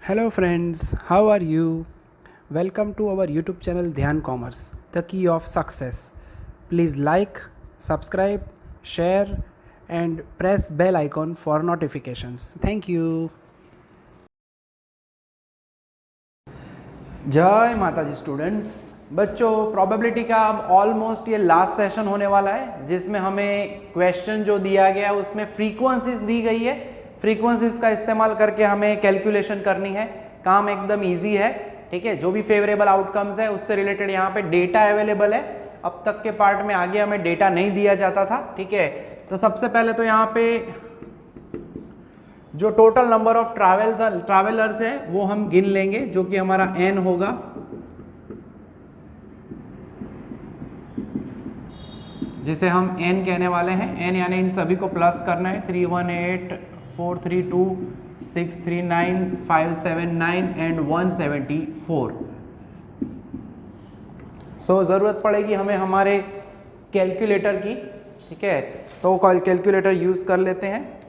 Hello friends, how are you? Welcome to our YouTube channel Dhyan Commerce, the key of success. Please like, subscribe, share and press bell icon for notifications. Thank you. जय माता जी students. बच्चों, probability का अब almost ये last session होने वाला है, जिसमें हमें क्वेश्चन जो दिया गया है उसमें फ्रीक्वेंसीज दी गई है। फ्रीक्वेंसीज का इस्तेमाल करके हमें कैलकुलेशन करनी है। काम एकदम इजी है, ठीक है। जो भी फेवरेबल आउटकम्स है उससे रिलेटेड यहाँ पे डेटा अवेलेबल है। अब तक के पार्ट में आगे हमें डेटा नहीं दिया जाता था, ठीक है। तो सबसे पहले तो यहाँ पे जो टोटल नंबर ऑफ ट्रैवलर्स है वो हम गिन लेंगे, जो कि हमारा n होगा। जिसे हम n कहने वाले हैं। n यानी इन सभी को प्लस करना है। 318, 432, 639, 579 एंड 174। सो जरूरत पड़ेगी हमें हमारे कैलकुलेटर की, ठीक है। तो कैलकुलेटर यूज कर लेते हैं।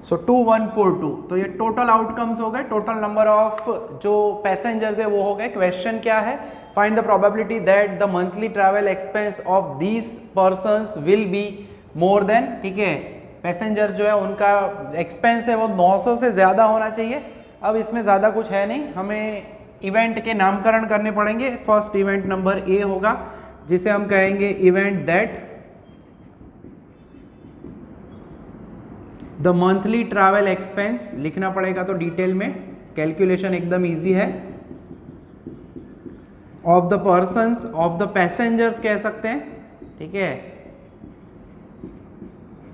सो 2142, तो ये टोटल आउटकम्स हो गए। टोटल नंबर ऑफ जो पैसेंजर्स है वो हो गए। क्वेश्चन क्या है? Find the probability that the monthly travel expense of these persons will be more than, ठीक है। पैसेंजर जो है उनका एक्सपेंस है वो 900 से ज़्यादा होना चाहिए। अब इसमें ज़्यादा कुछ है नहीं, हमें इवेंट के नामकरण करने पड़ेंगे। फर्स्ट इवेंट नंबर ए होगा, जिसे हम कहेंगे event that the monthly travel expense लिखना पड़ेगा, तो डिटेल में कैलकुलेशन एकदम इजी है। Of the persons, of the passengers कह सकते हैं, ठीक है,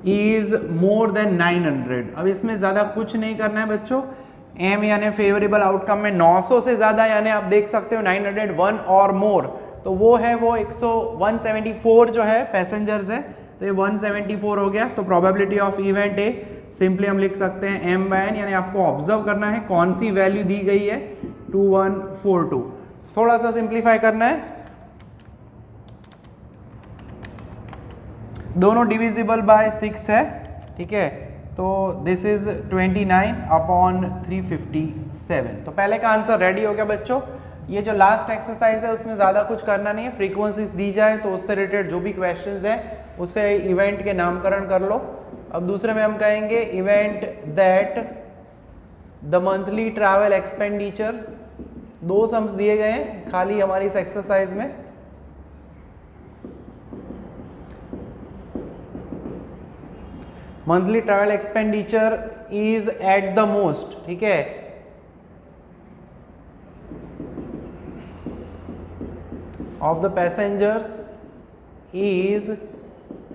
इज मोर देन 900। अब इसमें ज्यादा कुछ नहीं करना है बच्चों। एम यानी फेवरेबल आउटकम में 900 से ज्यादा, यानी आप देख सकते हो 901 और मोर, तो वो है वो 174 जो है पैसेंजर्स है, तो ये 174 हो गया। तो probability of event A simply हम लिख सकते हैं m बाय n, यानी आपको ऑब्जर्व करना है कौन सी वैल्यू दी गई है, 2142। थोड़ा सा सिंप्लीफाई करना है। दोनों डिविजिबल बाय 6 है, ठीक है। तो दिस इज 29/357। तो पहले का आंसर रेडी हो गया बच्चों। ये जो लास्ट एक्सरसाइज है उसमें ज़्यादा कुछ करना नहीं है। फ्रीक्वेंसीज दी जाए तो उससे रिलेटेड जो भी क्वेश्चंस हैं उससे इवेंट के नामकरण कर लो। अब दूसरे में हम कहेंगे event that the monthly travel expenditure. दो सम्स दिए गए हैं खाली हमारी इस एक्सरसाइज में। Monthly travel expenditure is at the most, ठीक है, of the passengers is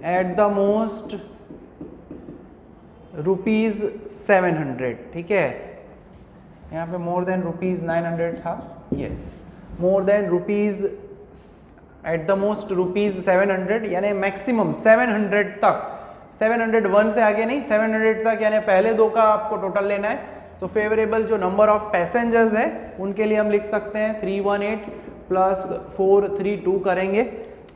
at the most ₹700, ठीक है। यहाँ पे मोर देन ₹900 था, yes, more than at the most ₹700, यानी मैक्सिमम 700 तक। 701 से आगे नहीं, 700 तक, यानी पहले दो का आपको टोटल लेना है। सो फेवरेबल जो नंबर ऑफ पैसेंजर्स है उनके लिए हम लिख सकते हैं 318 प्लस 432 करेंगे।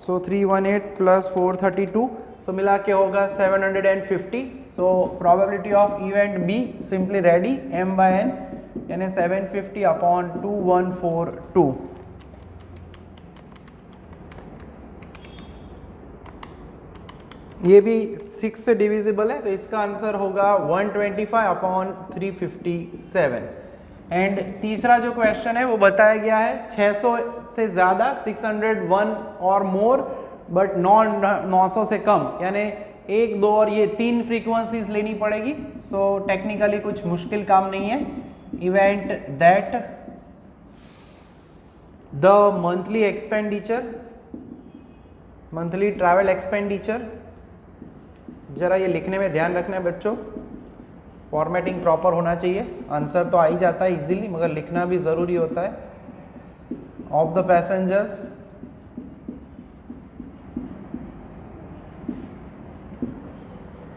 सो 318 प्लस 432, सो मिला के होगा 750। So probability of event B simply ready, m by n, यानी 750/2142। ये भी 6 से डिविजिबल है, तो इसका आंसर होगा 125/357। एंड तीसरा जो क्वेश्चन है वो बताया गया है 600 से ज़्यादा, 601 और मोर, बट 900 से कम, यानी 1, 2 और ये 3 फ्रीक्वेंसीज लेनी पड़ेगी। सो टेक्निकली कुछ मुश्किल काम नहीं है। Event that the monthly expenditure, monthly travel expenditure, जरा ये लिखने में ध्यान रखना है बच्चों, फॉर्मेटिंग प्रॉपर होना चाहिए। आंसर तो आ ही जाता है इजीली, मगर लिखना भी ज़रूरी होता है। ऑफ द पैसेंजर्स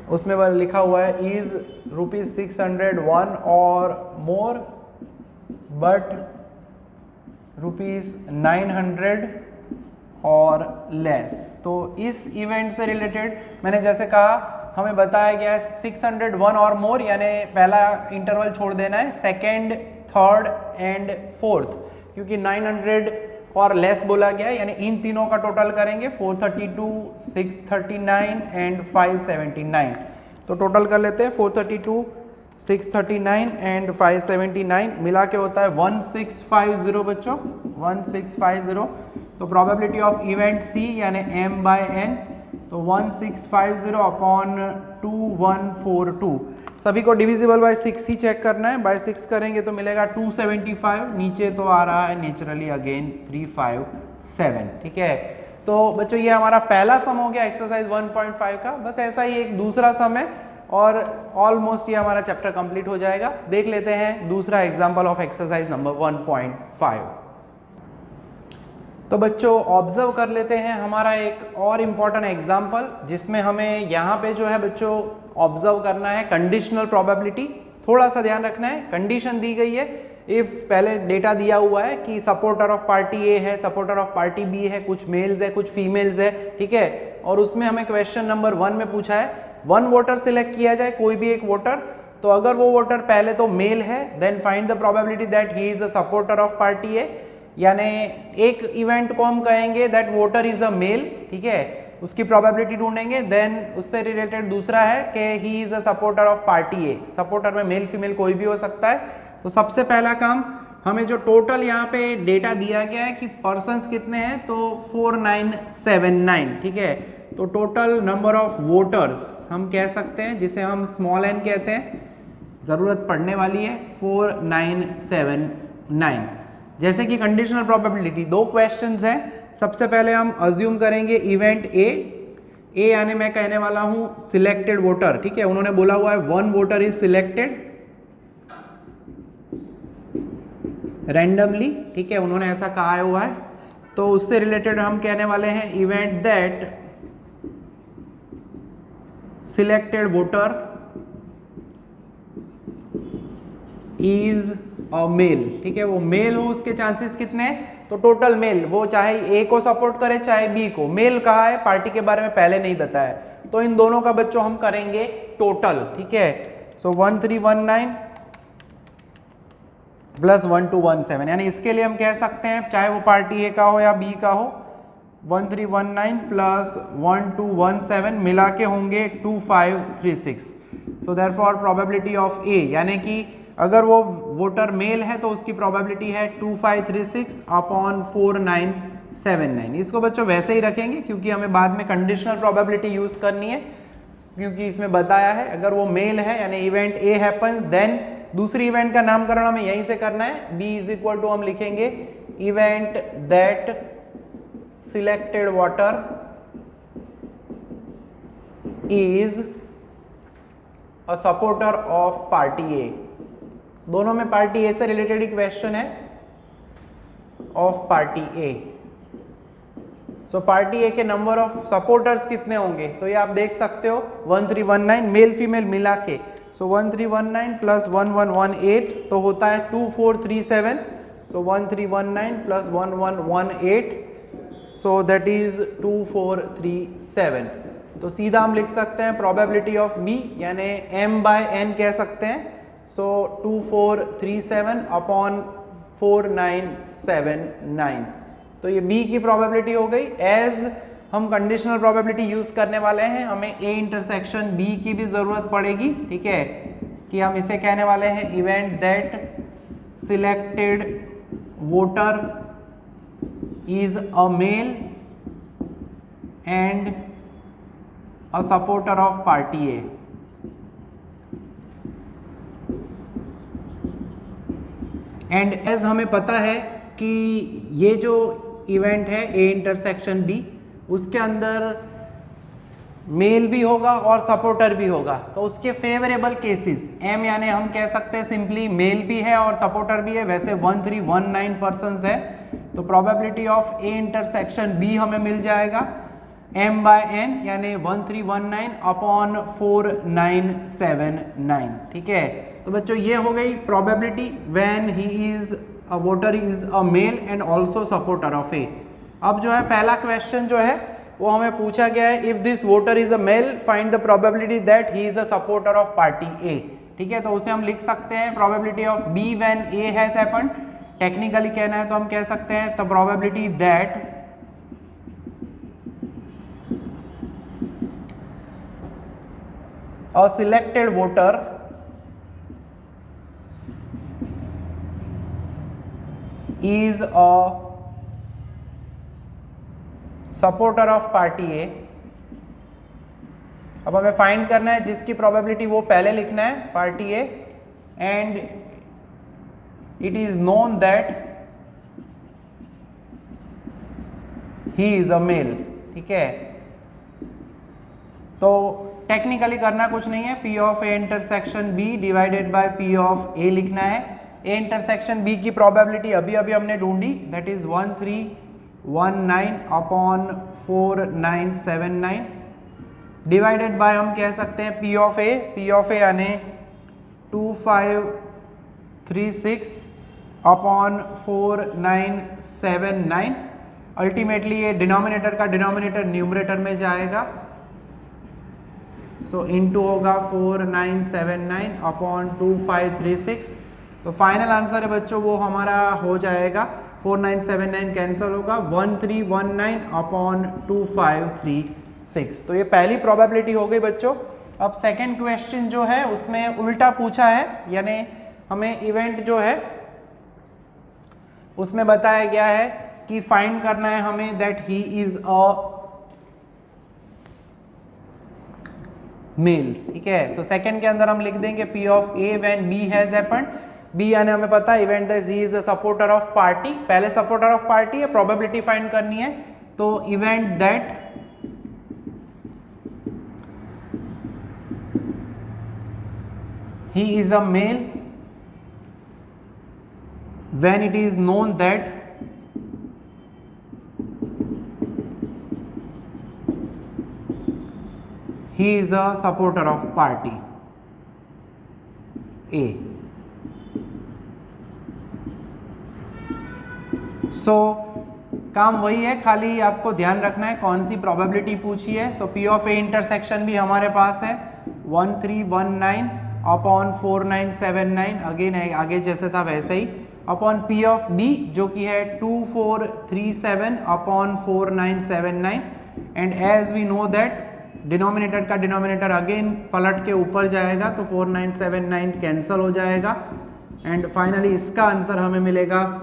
उसमें वह लिखा हुआ है इज ₹601 और मोर, बट ₹900 और लेस। तो इस इवेंट से रिलेटेड मैंने जैसे कहा हमें बताया गया है 601 और मोर, यानी पहला इंटरवल छोड़ देना है, सेकेंड, थर्ड एंड फोर्थ, क्योंकि 900 और लेस बोला गया है, यानी इन तीनों का टोटल करेंगे 432, 639 एंड 579। तो टोटल कर लेते हैं 432, 639 एंड 579 मिला के होता है 1650 बच्चों, 1650। तो प्रोबेबिलिटी ऑफ इवेंट सी यानी m/n, तो 1650 अपॉन 2142। सभी को डिविजिबल बाय 6 ही चेक करना है, बाय 6 करेंगे तो मिलेगा 275, नीचे तो आ रहा है नेचुरली अगेन 357। ठीक है, तो बच्चों ये हमारा पहला सम हो गया एक्सरसाइज 1.5 का। बस ऐसा ही एक दूसरा सम है और ऑलमोस्ट ये हमारा चैप्टर कंप्लीट हो जाएगा। देख लेते हैं दूसरा एग्जांपल ऑफ एक्सरसाइज नंबर 1.5। तो बच्चों ऑब्जर्व कर लेते हैं हमारा एक और इम्पॉर्टेंट एग्जांपल, जिसमें हमें यहाँ पे जो है बच्चों ऑब्जर्व करना है कंडीशनल प्रोबेबिलिटी। थोड़ा सा ध्यान रखना है, कंडीशन दी गई है, इफ पहले डेटा दिया हुआ है कि सपोर्टर ऑफ पार्टी ए है, सपोर्टर ऑफ पार्टी बी है, कुछ मेल्स है कुछ फीमेल्स है, ठीक है, और उसमें हमें क्वेश्चन नंबर 1 में पूछा है 1 वोटर सिलेक्ट किया जाए, कोई भी एक वोटर। तो अगर वो वोटर पहले तो मेल है, then find the probability that he is a supporter of party A, यानी एक इवेंट को हम कहेंगे that voter is a male, ठीक है, उसकी प्रोबेबिलिटी ढूंढेंगे। देन उससे रिलेटेड दूसरा है कि ही is a supporter of party A, supporter में मेल फीमेल कोई भी हो सकता है। तो सबसे पहला काम, हमें जो टोटल यहाँ पे डेटा दिया गया है कि पर्सन्स कितने हैं, तो 4979, ठीक है। तो टोटल नंबर ऑफ वोटर्स हम कह सकते हैं, जिसे हम स्मॉल n कहते हैं, ज़रूरत पड़ने वाली है 4979। जैसे कि कंडीशनल प्रोबेबिलिटी 2 क्वेश्चंस हैं। सबसे पहले हम अज्यूम करेंगे इवेंट ए यानी मैं कहने वाला हूं सिलेक्टेड वोटर, ठीक है, उन्होंने बोला हुआ है 1 वोटर इज सिलेक्टेड रैंडमली, ठीक है, उन्होंने ऐसा कहा हुआ है। तो उससे रिलेटेड हम कहने वाले हैं event that selected voter is a male, ठीक है, वो मेल हो, उसके चांसेस कितने हैं, तो टोटल मेल, वो चाहे ए को सपोर्ट करे चाहे बी को, मेल कहा है, पार्टी के बारे में पहले नहीं बताया, तो इन दोनों का बच्चों हम करेंगे टोटल, ठीक है। सो 1319 प्लस 1217, यानी इसके लिए हम कह सकते हैं चाहे वो पार्टी ए का हो या बी का हो, 1319 प्लस 1217 मिला के होंगे 2536। So therefore probability of A, यानी कि अगर वो वोटर मेल है तो उसकी प्रोबेबिलिटी है 2536 अपॉन 4979। इसको बच्चों वैसे ही रखेंगे क्योंकि हमें बाद में कंडीशनल प्रोबेबिलिटी यूज करनी है, क्योंकि इसमें बताया है अगर वो मेल है यानी इवेंट ए हैपन्स, देन दूसरी इवेंट का नामकरण हमें यहीं से करना है। बी इज इक्वल टू हम लिखेंगे event that selected voter is a supporter of party A. दोनों में पार्टी ए से रिलेटेड ही क्वेश्चन है, of party A. So party A के नंबर ऑफ सपोर्टर्स कितने होंगे, तो ये आप देख सकते हो 1319 मेल फीमेल मिला के। सो 1319 प्लस 1118 तो होता है 2437। सो 1319 प्लस 1118, सो दैट इज 2437। तो सीधा हम लिख सकते हैं प्रोबेबिलिटी ऑफ बी यानी m/n कह सकते हैं। सो 2437 अपॉन 4979, तो ये b की प्रोबेबिलिटी हो गई। एज हम कंडीशनल प्रोबेबिलिटी यूज करने वाले हैं, हमें a इंटरसेक्शन b की भी जरूरत पड़ेगी, ठीक है, कि हम इसे कहने वाले हैं event that selected voter is a male and a supporter of party A. And as हमें पता है कि ये जो इवेंट है ए इंटरसेक्शन बी, उसके अंदर मेल भी होगा और सपोर्टर भी होगा, तो उसके फेवरेबल केसेस एम यानी हम कह सकते हैं सिंपली मेल भी है और सपोर्टर भी है, वैसे 1319 पर्सन्स है, तो probability of A intersection B हमें मिल जाएगा m/n यानी 1319 अपॉन 4979, ठीक है। तो बच्चों ये हो गई probability when he is a voter is a male and also supporter of A. अब जो है पहला क्वेश्चन जो है वो हमें पूछा गया है, if this voter is a male find the probability that he is a supporter of party A. ठीक है, तो उसे हम लिख सकते हैं probability of B when A has happened. Technically कहना है तो हम कह सकते हैं the probability that a selected voter is a supporter of party A। अब हमें फाइंड करना है जिसकी प्रोबेबिलिटी वो पहले लिखना है party A, and it is known that he is a male. ठीक है, तो टेक्निकली करना कुछ नहीं है, P of A intersection B divided by P of A लिखना है। ए इंटरसेक्शन B की प्रोबेबिलिटी अभी अभी हमने ढूंढी, that is 1319 upon 4979 divided by हम कह सकते हैं P ऑफ ए यानी 2536 अपॉन 4979। अल्टीमेटली ये डिनोमिनेटर का डिनोमिनेटर न्यूमरेटर में जाएगा, सो इनटू होगा 4979 अपॉन 2536। तो फाइनल आंसर है बच्चों वो हमारा हो जाएगा 4979 कैंसिल होगा 1319 अपॉन 2536। तो ये पहली प्रोबेबिलिटी हो गई बच्चों। अब सेकंड क्वेश्चन जो है उसमें उल्टा पूछा है, यानी हमें इवेंट जो है उसमें बताया गया है कि फाइंड करना है हमें that he is a male. ठीक है, तो सेकंड के अंदर हम लिख देंगे P of A when B has happened. B यानी हमें पता है event that he is a supporter of party, पहले सपोर्टर ऑफ पार्टी है, प्रोबेबिलिटी फाइंड करनी है, तो event that he is a male when it is known that he is a supporter of party A। सो काम वही है, खाली आपको ध्यान रखना है कौन सी प्रोबेबिलिटी पूछी है। सो P ऑफ ए इंटरसेक्शन भी हमारे पास है 1319 अपॉन 4979, अगेन आगे जैसे था वैसे ही, अपॉन P ऑफ B जो कि है 2437 upon 4979। And as we know that denominator का डिनोमिनेटर अगेन पलट के ऊपर जाएगा, तो 4979 कैंसिल हो जाएगा, एंड फाइनली इसका आंसर हमें मिलेगा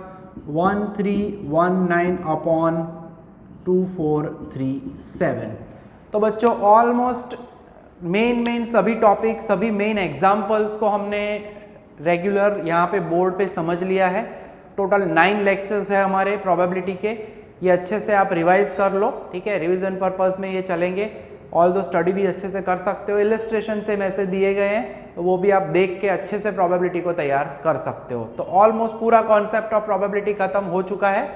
1319 अपॉन 2437। तो बच्चों ऑलमोस्ट मेन सभी टॉपिक, सभी मेन एग्जाम्पल्स को हमने रेगुलर यहाँ पे बोर्ड पे समझ लिया है। टोटल 9 लेक्चर्स है हमारे प्रोबेबिलिटी के, ये अच्छे से आप रिवाइज कर लो। ठीक है, रिवीजन पर्पस में ये चलेंगे, ऑल दो स्टडी भी अच्छे से कर सकते हो, इलस्ट्रेशन से मैसेज दिए गए हैं तो वो भी आप देख के अच्छे से प्रोबेबिलिटी को तैयार कर सकते हो। तो ऑलमोस्ट पूरा कॉन्सेप्ट ऑफ प्रोबेबिलिटी खत्म हो चुका है।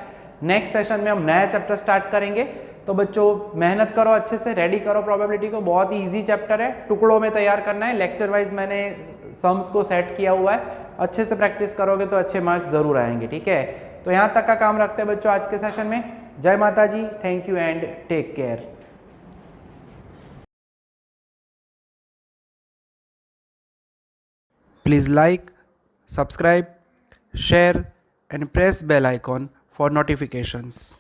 नेक्स्ट सेशन में हम नया चैप्टर स्टार्ट करेंगे, तो बच्चों मेहनत करो, अच्छे से रेडी करो प्रोबेबिलिटी को। बहुत ही ईजी चैप्टर है, टुकड़ों में तैयार करना है, लेक्चर वाइज मैंने सम्स को सेट किया हुआ है, अच्छे से प्रैक्टिस करोगे तो अच्छे मार्क्स जरूर आएंगे। ठीक है, तो यहाँ तक का काम रखते हैं बच्चों आज के सेशन में। जय माता जी, thank you and take care. Please like, subscribe, share and press bell icon for notifications.